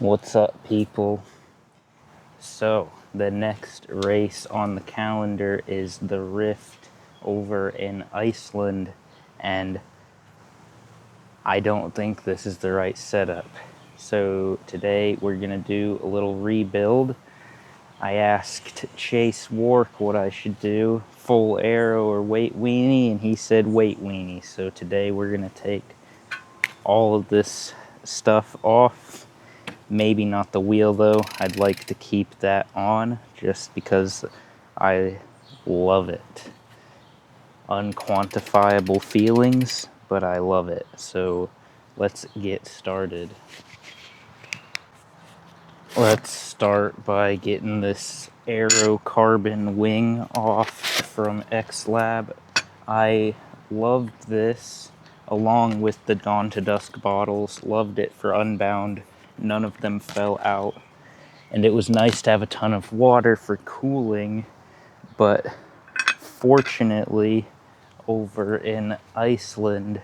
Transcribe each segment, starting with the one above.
What's up, people? So, the next race on the calendar is the Rift over in Iceland, and I don't think this is the right setup. So, today we're gonna do a little rebuild. I asked Chase Wark what I should do, full Aero or weight weenie, and he said weight weenie. So, today we're gonna take all of this stuff off. Maybe not the wheel though. I'd like to keep that on just because I love it. Unquantifiable feelings, but I love it. So let's get started. Let's start by getting this Aero carbon wing off from X-Lab. I loved this along with the Dawn to Dusk bottles. Loved it for Unbound. None of them fell out. And it was nice to have a ton of water for cooling, but fortunately over in Iceland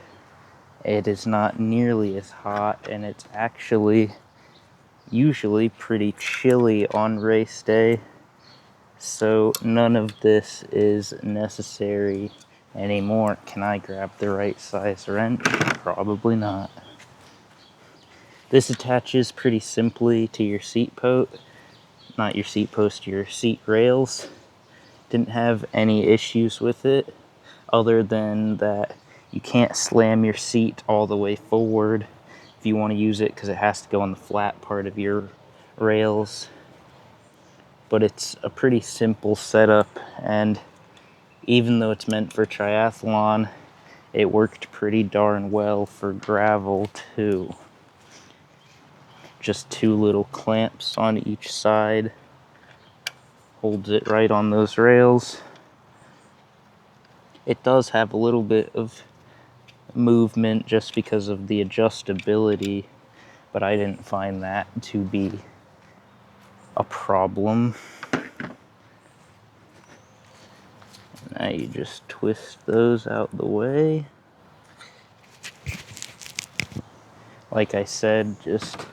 it is not nearly as hot, and it's actually usually pretty chilly on race day, so none of this is necessary anymore. Can I grab the right size wrench? Probably not. This attaches pretty simply to your seat post. Not your seat post, your seat rails. Didn't have any issues with it other than that you can't slam your seat all the way forward if you want to use it because it has to go on the flat part of your rails. But it's a pretty simple setup, and even though it's meant for triathlon, it worked pretty darn well for gravel too. Just two little clamps on each side. Holds it right on those rails. It does have a little bit of movement just because of the adjustability, but I didn't find that to be a problem. Now you just twist those out the way. Like I said, just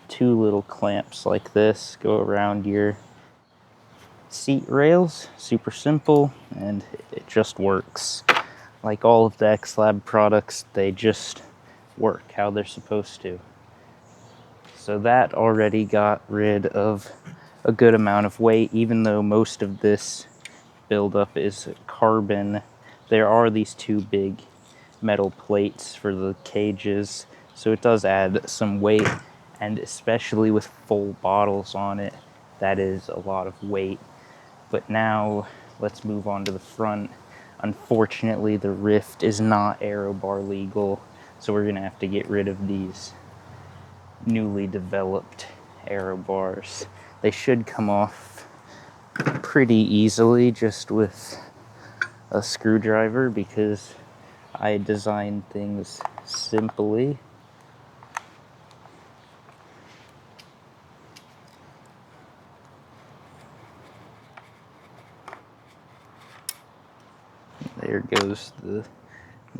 two little clamps like this go around your seat rails. Super simple, and it just works. Like all of the X-Lab products, they just work how they're supposed to. So that already got rid of a good amount of weight, even though most of this buildup is carbon. There are these two big metal plates for the cages, so it does add some weight, and especially with full bottles on it, that is a lot of weight. But now let's move on to the front. Unfortunately, the Rift is not Aero bar legal, so we're gonna have to get rid of these newly developed Aero bars. They should come off pretty easily just with a screwdriver because I designed things simply. There goes the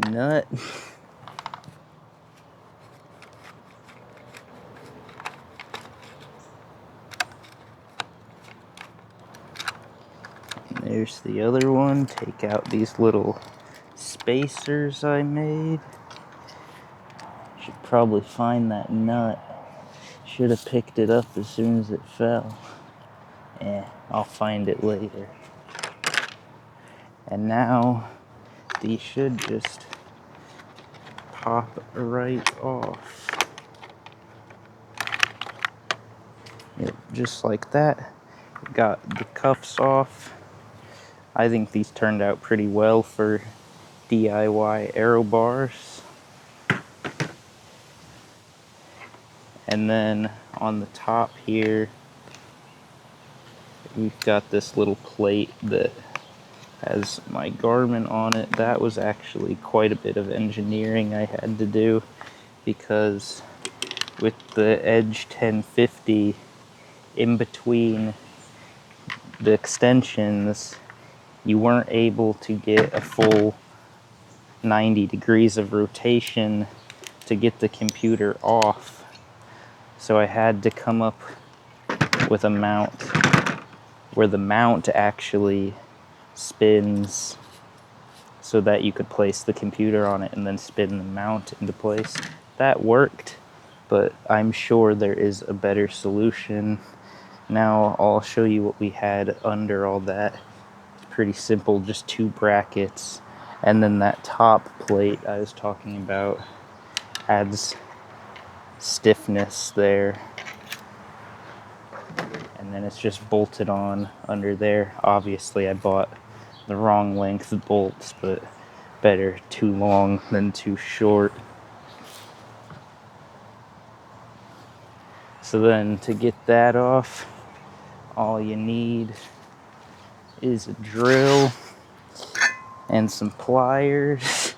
nut. And there's the other one. Take out these little spacers I made. Should probably find that nut. Should have picked it up as soon as it fell. I'll find it later. And now these should just pop right off. Yep, just like that. Got the cuffs off. I think these turned out pretty well for DIY Aero bars. And then on the top here, we've got this little plate that has my Garmin on it. That was actually quite a bit of engineering I had to do because with the Edge 1050 in between the extensions, you weren't able to get a full 90 degrees of rotation to get the computer off. So I had to come up with a mount where the mount actually spins so that you could place the computer on it and then spin the mount into place. That worked, but I'm sure there is a better solution. Now I'll show you what we had under all that. It's pretty simple, just 2 brackets, and then that top plate I was talking about adds stiffness there, and then it's just bolted on under there. Obviously I bought the wrong length of bolts, but better too long than too short. So then to get that off, all you need is a drill and some pliers.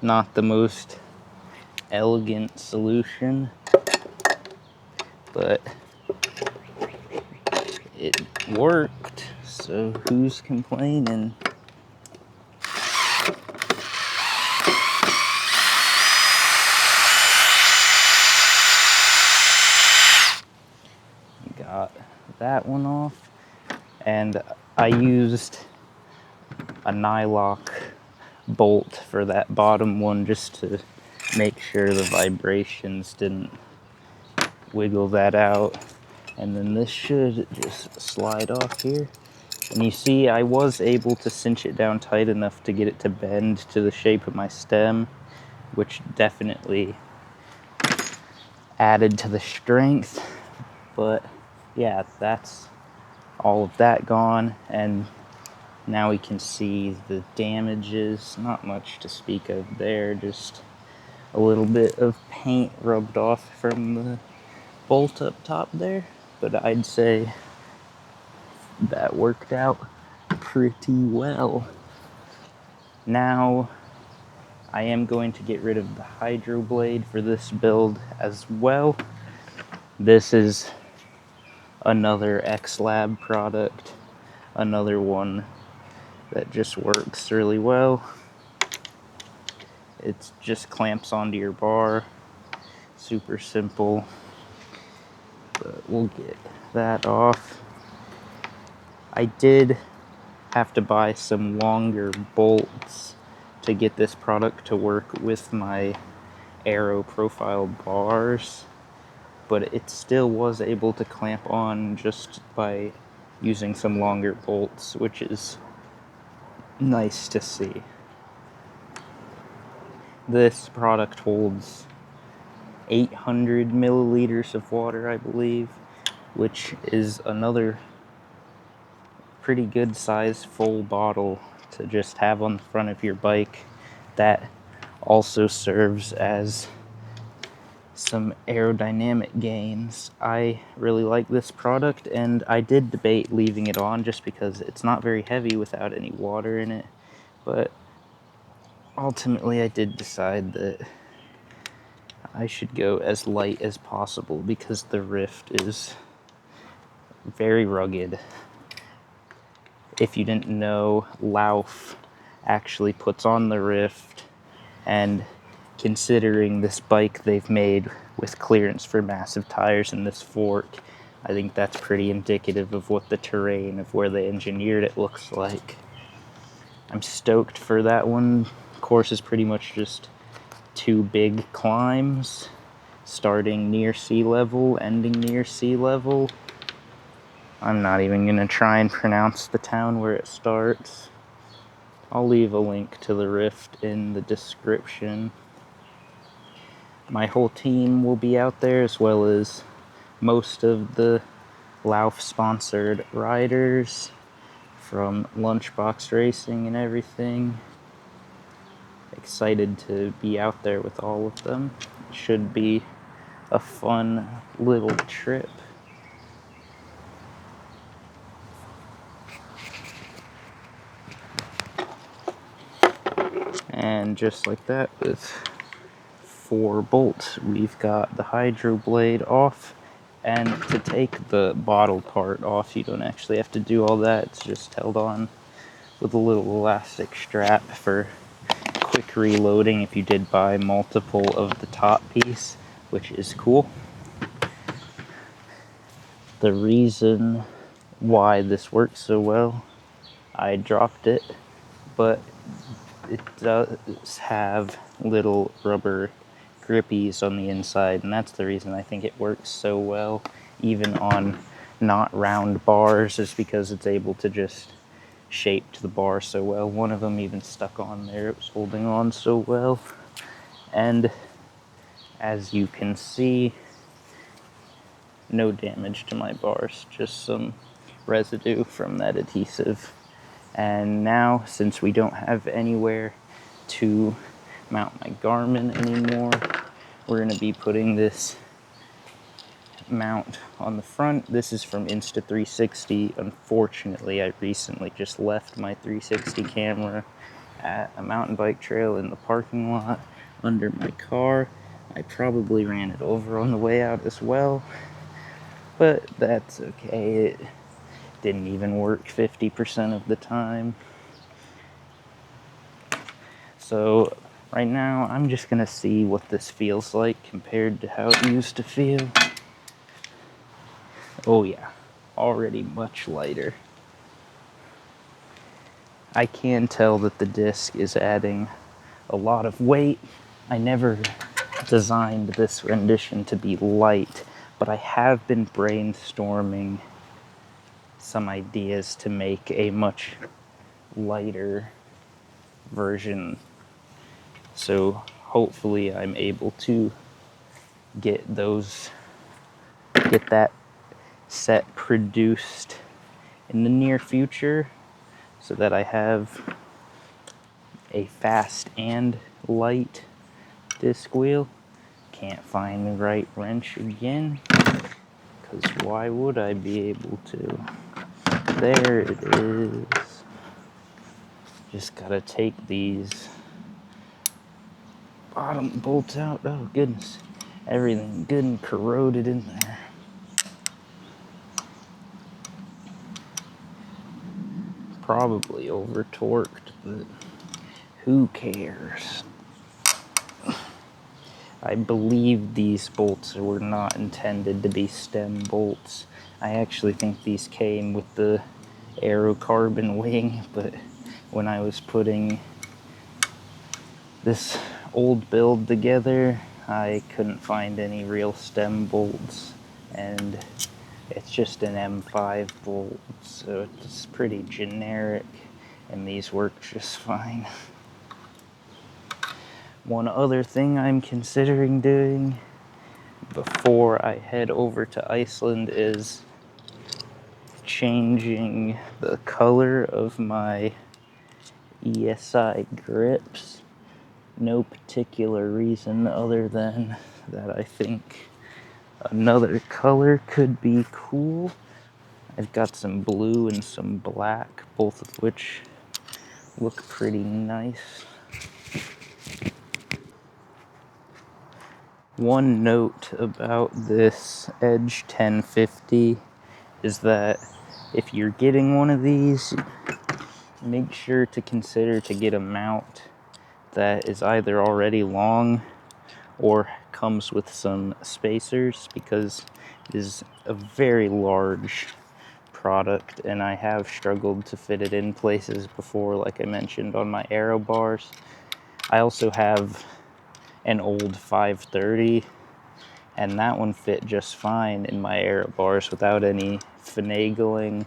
Not the most elegant solution, but it worked, so who's complaining? Got that one off, and I used a nylock bolt for that bottom one just to make sure the vibrations didn't wiggle that out. And then this should just slide off here. And you see I was able to cinch it down tight enough to get it to bend to the shape of my stem, which definitely added to the strength. But yeah, that's all of that gone, and now we can see the damages. Not much to speak of there, just a little bit of paint rubbed off from the bolt up top there, but I'd say that worked out pretty well. Now I am going to get rid of the hydro blade for this build as well. This is another X-Lab product, another one that just works really well. It just clamps onto your bar, super simple, but we'll get that off. I did have to buy some longer bolts to get this product to work with my Aero profile bars, but it still was able to clamp on just by using some longer bolts, which is nice to see. This product holds 800 milliliters of water, I believe, which is another pretty good size full bottle to just have on the front of your bike. That also serves as some aerodynamic gains. I really like this product, and I did debate leaving it on just because it's not very heavy without any water in it, but ultimately I did decide that I should go as light as possible because the Rift is very rugged. If you didn't know, Lauf actually puts on the Rift, and considering this bike they've made with clearance for massive tires in this fork, I think that's pretty indicative of what the terrain of where they engineered it looks like. I'm stoked for that one. Course is pretty much just 2 big climbs, starting near sea level, ending near sea level. I'm not even going to try and pronounce the town where it starts. I'll leave a link to the Rift in the description. My whole team will be out there, as well as most of the Lauf sponsored riders from Lunchbox Racing and everything. Excited to be out there with all of them. It should be a fun little trip. And just like that, with 4 bolts, we've got the hydro blade off. And to take the bottle part off, you don't actually have to do all that. It's just held on with a little elastic strap for quick quick reloading if you did buy multiple of the top piece, which is cool. The reason why this works so well, I dropped it, but it does have little rubber grippies on the inside, and that's the reason I think it works so well, even on not round bars, is because it's able to just shape to the bar so well. One of them even stuck on there, it was holding on so well. And as you can see, no damage to my bars, just some residue from that adhesive. And now, since we don't have anywhere to mount my Garmin anymore, we're going to be putting this mount on the front. This is from Insta360. Unfortunately, I recently just left my 360 camera at a mountain bike trail in the parking lot under my car. I probably ran it over on the way out as well, but that's okay. It didn't even work 50% of the time. So right now I'm just gonna see what this feels like compared to how it used to feel. Oh yeah, already much lighter. I can tell that the disc is adding a lot of weight. I never designed this rendition to be light, but I have been brainstorming some ideas to make a much lighter version. So hopefully I'm able to get that set produced in the near future so that I have a fast and light disc wheel. Can't find the right wrench again, because why would I be able to? There it is. Just gotta take these bottom bolts out. Oh goodness, everything good and corroded in there. Probably over torqued, but who cares? I believe these bolts were not intended to be stem bolts. I actually think these came with the Aero carbon wing, but when I was putting this old build together, I couldn't find any real stem bolts, and it's just an M5 bolt, so it's pretty generic, and these work just fine. One other thing I'm considering doing before I head over to Iceland is changing the color of my ESI grips. No particular reason other than that I think another color could be cool. I've got some blue and some black, both of which look pretty nice. One note about this Edge 1050 is that if you're getting one of these, make sure to consider to get a mount that is either already long or comes with some spacers, because it is a very large product and I have struggled to fit it in places before, like I mentioned on my Aero bars. I also have an old 530, and that one fit just fine in my Aero bars without any finagling,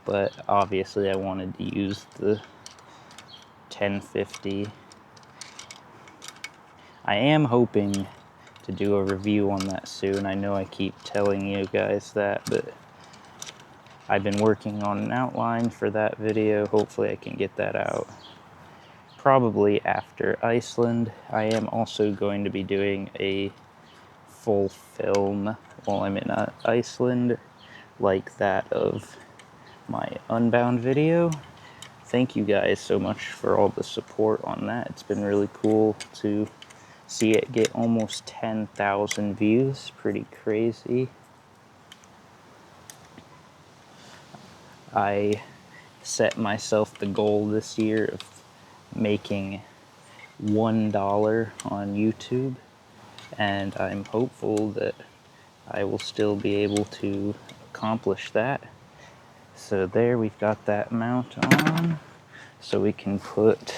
but obviously I wanted to use the 1050. I am hoping to do a review on that soon. I know I keep telling you guys that, but I've been working on an outline for that video. Hopefully I can get that out probably after Iceland. I am also going to be doing a full film while I'm in Iceland, like that of my Unbound video. Thank you guys so much for all the support on that. It's been really cool to see it get almost 10,000 views. Pretty crazy. I set myself the goal this year of making $1 on YouTube, and I'm hopeful that I will still be able to accomplish that. So there, we've got that mount on, so we can put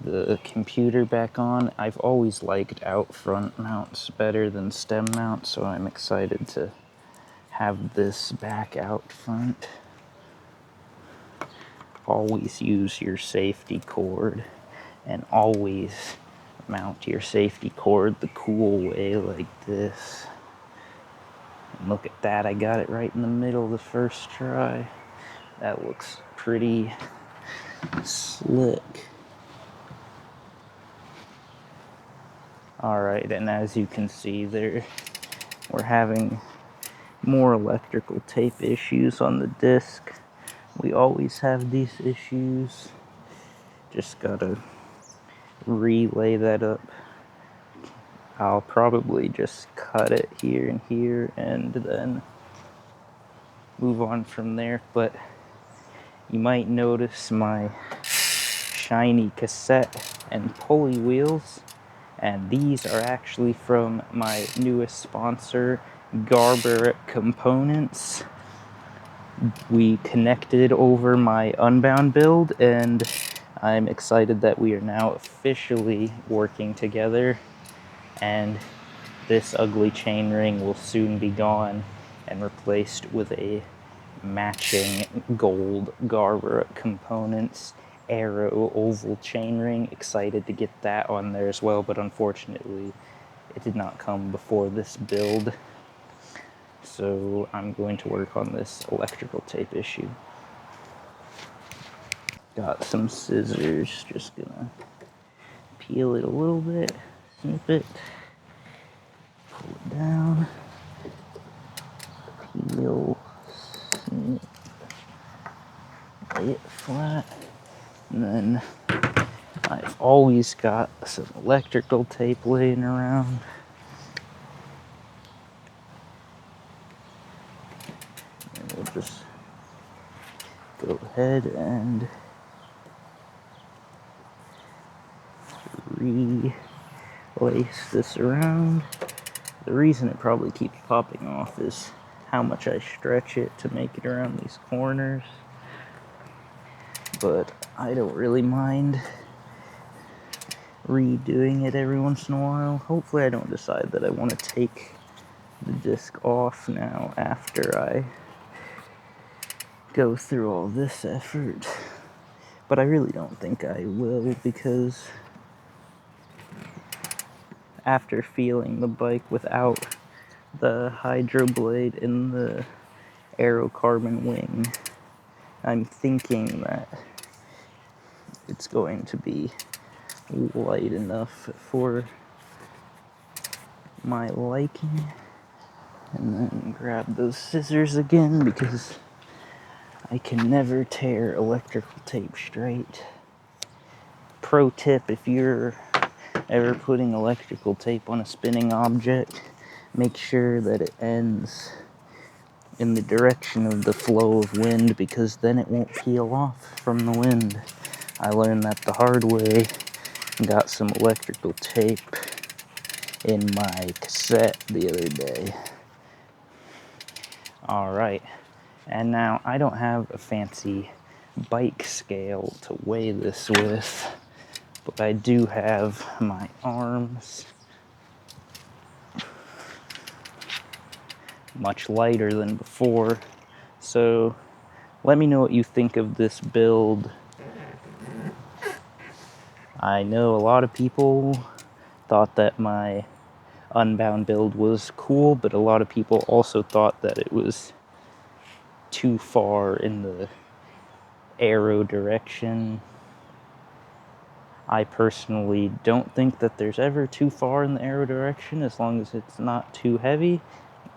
the computer back on. I've always liked out front mounts better than stem mounts, so I'm excited to have this back out front. Always use your safety cord, and always mount your safety cord the cool way, like this. And look at that, I got it right in the middle the first try. That looks pretty slick. Alright, and as you can see there, we're having more electrical tape issues on the disc. We always have these issues. Just gotta relay that up. I'll probably just cut it here and here and then move on from there, but you might notice my shiny cassette and pulley wheels, and these are actually from my newest sponsor, Garber Components. We connected over my Unbound build, and I'm excited that we are now officially working together, and this ugly chainring will soon be gone and replaced with a matching gold Garber Components Aero oval chainring. Excited to get that on there as well, but unfortunately it did not come before this build. So I'm going to work on this electrical tape issue. Got some scissors, just gonna peel it a little bit, snip it, pull it down, peel, snip, lay it flat, and then I've always got some electrical tape laying around. And we'll just go ahead and re-lace this around. The reason it probably keeps popping off is how much I stretch it to make it around these corners. But I don't really mind redoing it every once in a while. Hopefully I don't decide that I want to take the disc off now after I go through all this effort. But I really don't think I will, because after feeling the bike without the hydro blade in the Aero carbon wing, I'm thinking that it's going to be light enough for my liking. And then grab those scissors again, because I can never tear electrical tape straight. Pro tip, if you're ever putting electrical tape on a spinning object, make sure that it ends in the direction of the flow of wind, because then it won't peel off from the wind. I learned that the hard way. Got some electrical tape in my cassette the other day. Alright, and now I don't have a fancy bike scale to weigh this with, but I do have my arms, much lighter than before. So let me know what you think of this build. I know a lot of people thought that my Unbound build was cool, but a lot of people also thought that it was too far in the Aero direction. I personally don't think that there's ever too far in the Aero direction, as long as it's not too heavy.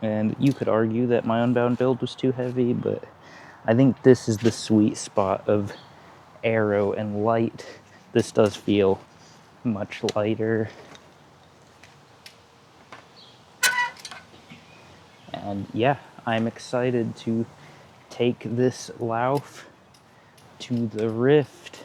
And you could argue that my Unbound build was too heavy, but I think this is the sweet spot of Aero and light. This does feel much lighter. And yeah, I'm excited to take this Lauf to the Rift